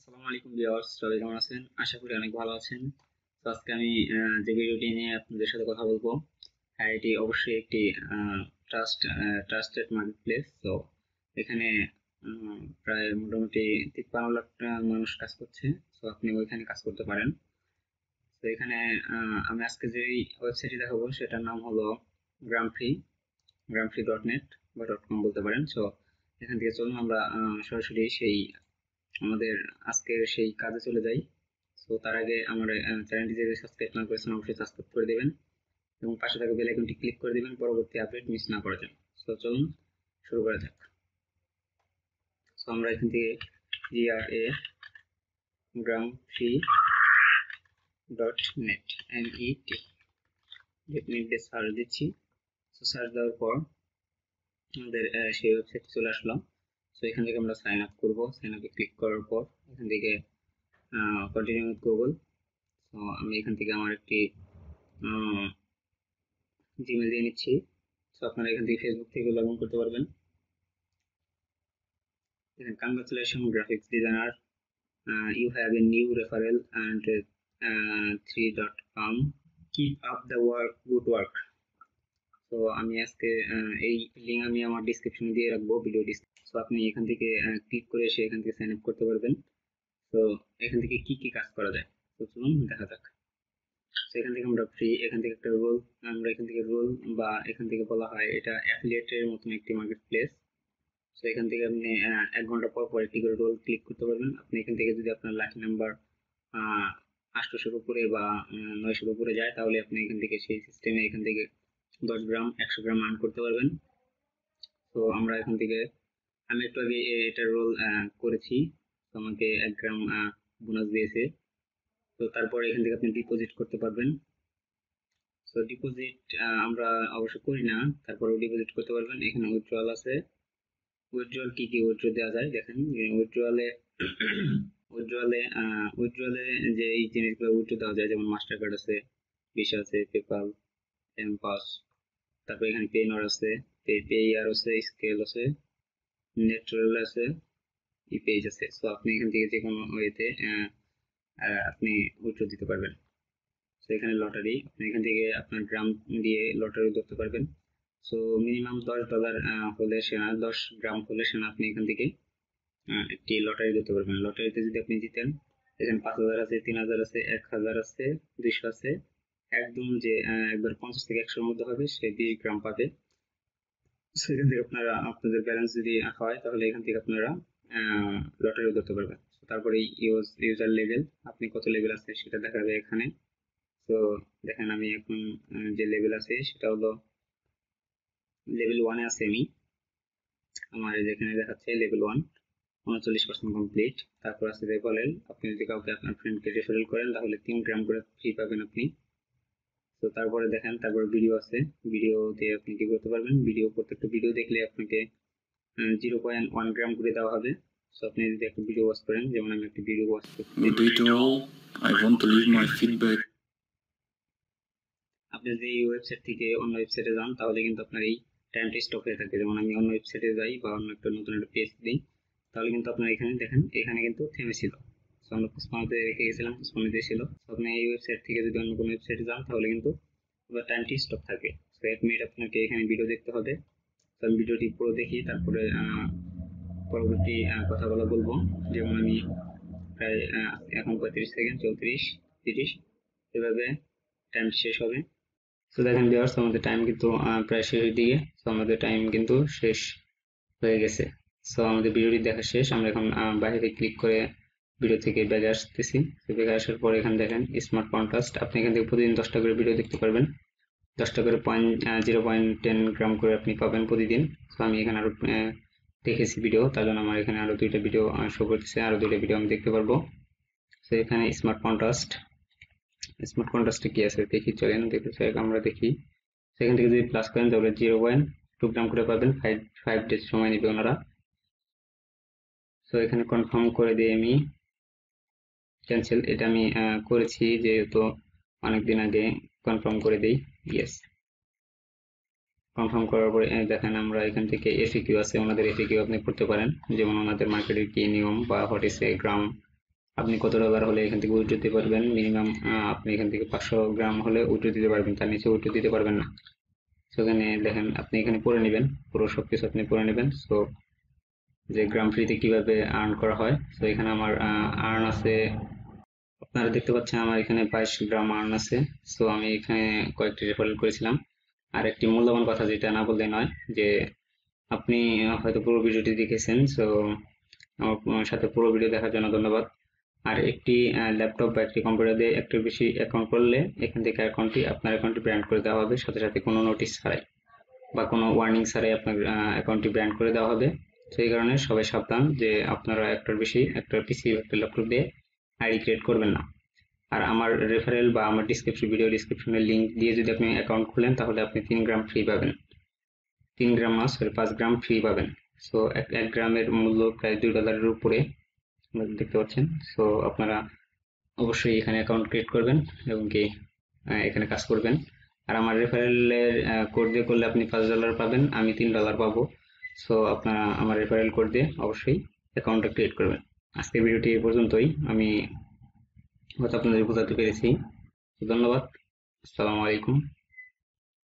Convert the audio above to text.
আসসালামু আলাইকুম ভিউয়ার্স, সবাই কেমন আছেন? আশা করি অনেক ভালো আছেন। তো আজকে আমি যে ভিডিওটি নিয়ে আপনাদের সাথে কথা বলবো, হ্যাঁ এটি অবশ্যই একটি ট্রাস্টেড মার্কেট প্লেস। তো এখানে প্রায় মোটামুটি 53 লাখ মানুষ কাজ করছে। তো আপনি ওইখানে কাজ করতে পারেন। তো এখানে আমি আজকে যে ওয়েবসাইটটি দেখাবো সেটার নাম হলো গ্রামফ্রি.net বা .com বলতে পারেন। সো এখান থেকে চলুন আমরা সরাসরি সেই আমাদের আজকের সেই কাজে চলে যাই। তো তার আগে আমার চ্যানেলটি যদি সাবস্ক্রাইব না করেছেন অবশ্যই সাবস্ক্রাইব করে দেবেন এবং পাশে থাকা বেল আইকনটি ক্লিক করে দিবেন পরবর্তী আপডেট মিস না করার জন্য। তো চলুন শুরু করা যাক। তো আমরা এখান থেকে gramfree.net দিয়ে সার্চ দিচ্ছি। তো সার্চ দেওয়ার পর আমাদের সেই ওয়েবসাইট চলে আসলো। তো এখান থেকে আমরা সাইন আপ করবো। সাইন আপে ক্লিক করার পর এখান থেকে কন্টিনিউ উইথ গুগল। তো আমি এখান থেকে আমার একটি জিমেল দিয়ে নিচ্ছি। তো আপনারা এখান থেকে ফেসবুক থেকে লগ ইন করতে পারবেন। এখানে congratulations graphics designer, you have a new referral and 3.com keep up the work good work. তো আমি আজকে এই লিঙ্ক আমি আমার ডিসক্রিপশনে দিয়ে রাখবো, ভিডিও ডিসক্রিপশন। তো আপনি এখান থেকে ক্লিক করে এসে এখান থেকে সাইন আপ করতে পারবেন। তো এখান থেকে কি কি কাজ করা যায় তো চলুন দেখা যাক। এখান থেকে আমরা ফ্রি, এখান থেকে একটা রোল, আমরা এখান থেকে রোল বা এখান থেকে বলা হয় এটা অ্যাফিলিয়েটের মতন একটি মার্কেট প্লেস। তো এখান থেকে আপনি 1 ঘন্টা পর পর একটি করে রোল ক্লিক করতে পারবেন। আপনি এখান থেকে যদি আপনার লাকি নাম্বার 800-এর উপরে বা 900-এর উপরে যায় তাহলে আপনি এখান থেকে সেই সিস্টেমে এখান থেকে 10 গ্রাম 100 গ্রাম আর্ন করতে পারবেন। তো আমরা এখান থেকে আমি একটু আগে এটা রোল করেছি, তো আমাকে 1 গ্রাম বোনাস দিয়েছে। তো তারপরে এখান থেকে আপনি ডিপোজিট করতে পারবেন। তো ডিপোজিট আমরা অবশ্য করি না, তারপরেও ডিপোজিট করতে পারবেন। এখানে উইথড্রয়াল আছে। উইথড্রয়াল কি উইথড্র দেওয়া যায় দেখেন। উইথড্রয়ালে উইথড্রয়ালে উইথড্রয়ালে যে এই জিনিসগুলো উইথড্র দেওয়া যায়, যেমন মাস্টার কার্ড আছে, ভিসা আছে, পেপাল, এমপাস, তারপর এখানে পেনর আছে, পেয়ার আছে, স্কেল আছে, নেট্রাল আছে, ইপেজ আছে। সো আপনি এখান থেকে যে কোনো ওয়েতে আপনি উইথড্র দিতে পারবেন। তো এখানে লটারি, আপনি এখান থেকে আপনার গ্রাম দিয়ে লটারি ধরতে পারবেন। সো মিনিমাম $10 হলে সেনা, 10 গ্রাম হলে সেনা আপনি এখান থেকে একটি লটারি ধরতে পারবেন। লটারিতে যদি আপনি জিতেন, এখানে 5,000 আছে, 3,000 আছে, 1,000 আছে, 200 আছে। একদম যে একবার 50 থেকে 100-এর মধ্যে হবে সে 20 গ্রাম পাবে। সেখান থেকে আপনারা আপনাদের ব্যালেন্স যদি হয় তাহলে এখান থেকে আপনারা লটারি ধরতে পারবেন। তারপরে ইউজার লেভেল, আপনি কত লেভেল আছে সেটা দেখাবে এখানে। তো দেখেন আমি এখন যে লেভেল আছে সেটা হলো লেভেল 1-এ আছে। আমার যেখানে দেখাচ্ছে লেভেল 1 39% কমপ্লিট। তারপর আছে রেফারেল, আপনি যদি কাউকে আপনার ফ্রেন্ডকে রেফারেল করেন তাহলে 3 গ্রাম করে ফ্রি পাবেন আপনি। তো তারপরে দেখেন, তারপরে ভিডিও আছে। ভিডিও দিয়ে আপনি কি করতে পারবেন, ভিডিও প্রত্যেকটা ভিডিও দেখলে আপনাকে 0.1 গ্রাম করে দেওয়া হবে। তো আপনি যদি একটা ভিডিও ওয়াচ করেন, যেমন আমি একটা ভিডিও ওয়াচ করছি, I want to leave my feedback. আপনি যদি এই ওয়েবসাইট থেকে অন্য ওয়েবসাইটে যান তাহলে কিন্তু আপনার এই টাইমটা স্টপ হয়ে থাকে। যেমন আমি অন্য ওয়েবসাইটে যাই বা অন্য একটা নতুন একটা পেজ দিই, তাহলে কিন্তু আপনার এখানে দেখেন এখানে কিন্তু থেমেছিল। তো আমরা পুষ্পানিতে রেখে গেছিলাম, পুষ্পানিতে ছিল। তো আপনি এই ওয়েবসাইট থেকে যদি অন্য কোনো ওয়েবসাইটে যান তাহলে কিন্তু আপনার টাইমটি স্টপ থাকে। তো 1 মিনিট আপনাকে এখানে ভিডিও দেখতে হবে। তো আমি ভিডিওটি পুরো দেখি, তারপরে পরবর্তী কথাগুলো বলবো। যেমন আমি প্রায় এখন 35 সেকেন্ড, 34, 30 এভাবে টাইম শেষ হবে। তো দেখেন ভিউয়ার্স, আমাদের টাইম কিন্তু প্রায় শেষের দিকে। তো আমাদের টাইম কিন্তু শেষ হয়ে গেছে। সো আমাদের ভিডিওটি দেখা শেষ। আমরা এখন বাইরে ক্লিক করে ভিডিও থেকে ব্যাগে আসতেছি। তো ব্যাগে আসার পর এখানে দেখেন স্মার্ট কন্ট্রাস্ট, আপনি এখান থেকে প্রতিদিন 10টা করে ভিডিও দেখতে পারবেন। 10টা করে 0.10 গ্রাম করে আপনি পাবেন প্রতিদিন। তো আমি এখানে আরো দেখেছি ভিডিও, তার জন্য আমার এখানে আরো 2টা ভিডিও শো করতেছে, আরো 2টা ভিডিও আমি দেখতে পারবো। তো এখানে স্মার্ট কন্ট্রাস্টে কি আছে দেখি, চলেন দেখতে চাই আমরা দেখি। সেখান থেকে যদি প্লাস করেন তাহলে 0.2 গ্রাম করে পাবেন। 5 ডেজ সময় নেবে ওনারা। তো এখানে কনফার্ম করে দিই আমি, ক্যান্সেল, এটা আমি করেছি যেহেতু অনেকদিন আগে, কনফার্ম করে দিই, ইয়েস। কনফার্ম করার পরে দেখেন আমরা এখান থেকে এফএকিউ আছে, ওনাদের এফএকিউ আপনি পড়তে পারেন, যেমন ওনাদের মার্কেটের কি নিয়ম বা হোয়াট ইজ এ গ্রাম, আপনি কত ডলার হলে এখান থেকে উইথড্র দিতে পারবেন। মিনিমাম আপনি এখান থেকে 500 গ্রাম হলে উইথড্র দিতে পারবেন, তার নিচে উইথড্র দিতে পারবেন না। তো এখানে দেখেন আপনি এখানে পড়ে নেবেন, পুরো সবকিছু আপনি পড়ে নেবেন। সো যে গ্রাম ফ্রিতে কিভাবে আর্ন করা হয়, তো এখানে আমার আর্ন আছে, আপনারা দেখতে পাচ্ছেন আমার এখানে 22 গ্রাম আর্ন আছে। সো আমি এখানে কয়েকটি রেফারেল করেছিলাম। আর একটি মূল্যবান কথা যেটা না বললে নয়, যে আপনি হয়তো পুরো ভিডিওটি দেখেছেন। সো আমার সাথে পুরো ভিডিও দেখার জন্য ধন্যবাদ। আর একটি ল্যাপটপ বা একটি কম্পিউটার দিয়ে একটার বেশি অ্যাকাউন্ট করলে এখান থেকে আপনার অ্যাকাউন্টটি ব্র্যান্ড করে দেওয়া হবে, সাথে সাথে কোনো নোটিশ ছাড়াই বা কোনো ওয়ার্নিং ছাড়াই আপনার অ্যাকাউন্টটি ব্র্যান্ড করে দেওয়া হবে। তো এই কারণে সবাই সাবধান যে আপনারা একটার বেশি একটা পিসি একটা ল্যাপটপ দিয়ে আইডি ক্রিয়েট করবেন না। আর আমার রেফারেল বা আমার ভিডিও ডিসক্রিপশনের লিঙ্ক দিয়ে যদি আপনি অ্যাকাউন্ট খুলেন তাহলে আপনি 3 গ্রাম ফ্রি পাবেন। 3 গ্রাম না, সরি, 5 গ্রাম ফ্রি পাবেন। সো এক গ্রামের মূল্য প্রায় $2 উপরে আপনারা দেখতে পাচ্ছেন। সো আপনারা অবশ্যই এখানে অ্যাকাউন্ট ক্রিয়েট করবেন এবং কি এখানে কাজ করবেন। আর আমার রেফারেলের কোড দিয়ে করলে আপনি $5 পাবেন, আমি $3 পাবো। সো আপনারা আমার রেফারেল কোড দিয়ে অবশ্যই অ্যাকাউন্টটা ক্রিয়েট করবেন। আজকের ভিডিওটি এই পর্যন্তই, আমি হয়তো আপনাদের বোঝাতে পেরেছি। ধন্যবাদ। আসসালামু আলাইকুম।